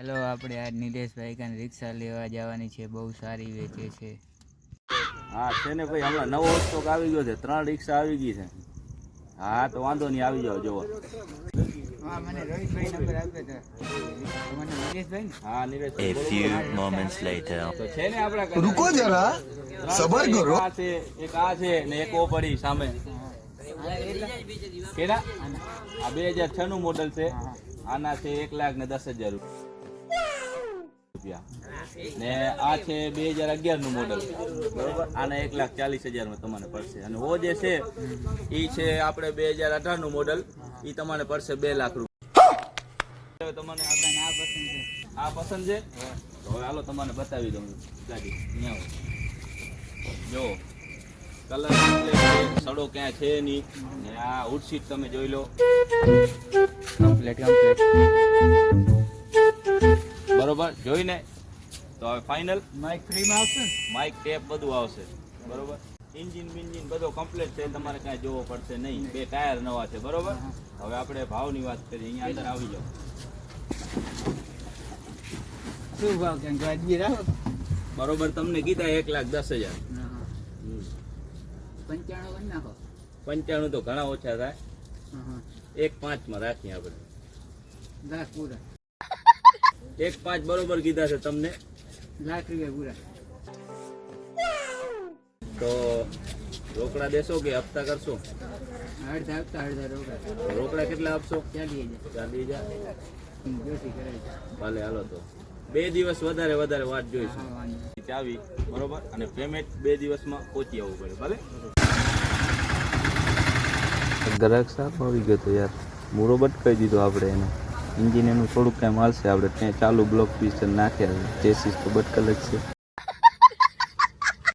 Hello, આપણે આજ નિલેશભાઈ કાન રિક્ષા લેવા જવાની છે. બહુ સારી વેચે છે. હા છે ને ભાઈ, હમણાં નવો સ્ટોક આવી ગયો છે. 3 રિક્ષા આવી ગઈ છે. હા તો વાંધો નહીં, આવી જાઓ જોવો. હા, મને રોહિતભાઈ નંબર આપ્યો હતો. મને નિલેશભાઈ ને? હા નિલેશભાઈ. A few moments later. તો છે ને આપણા रुको जरा सबर करो આ છે, એક આ છે ને એક ઓ પડી સામે. કેના આ 2006 નું મોડલ છે. આના છે 1,10,000 રૂપિયા ને આ છે 2011 નું મોડલ, બરોબર. આના 1,40,000 માં તમને પડશે. અને ઓ જે છે એ છે આપણે 2018 નું મોડલ, એ તમને પડશે 2 લાખ રૂપિયા. તમને આ પસંદ છે. તો હવે હાલો તમને બતાવી દઉં ગાડી. અહીંયા જો કલર સડો ક્યાં છે નહીં. ને આ વુડ સીટ તમે જોઈ લો, કમ્પ્લીટ બરોબર. જોઈને તો હવે ફાઇનલ માઇક ફ્રીમાં આવશે ને? માઇક ટેપ બધું આવશે, બરોબર. ઇન્જિન બિન્જિન બધો કમ્પ્લીટ છે, તમારે કાંઈ જોવો પડશે નહીં. 2 ટાયર નવા છે, બરોબર. હવે આપણે ભાવની વાત કરીએ. અહીંયા અંદર આવી જાઓ. શું ભાવ કેમ ગાડી રાખો? બરોબર, તમને કીધા 1,10,000. 95 કરી નાખો. 95 તો ઘણા ઓછા થાય. 1,5 માં રાખીએ આપણે. લાખ પૂરા. 1,5 બરોબર કીધા છે તમને. લાખ રૂપિયા પૂરા. તો રોકડા દેશો કે હપ્તા કરશો? અડધા હપ્તા અડધા રોકડા. રોકડા કેટલા આપશો? 40,000. 40,000. જોશી કરે છે. ભલે હાલો, તો 2 દિવસ વધારે વાટ જોઈશું. હા, વાંધો. ચાવી, બરોબર. અને પેમેન્ટ 2 દિવસમાં પહોંચી આવવું પડે, ભલે. ગ્રાહક સાફ આવી ગયો તો યાર, મૂરો બટકાઈ દીધો આપણે એને. એન્જિન એનું થોડુંક કાંઈ માલશે આપણે ત્યાં ચાલુ બ્લોક પીસ નાખ્યા, ચેસીસ તો બટકલ જ છે.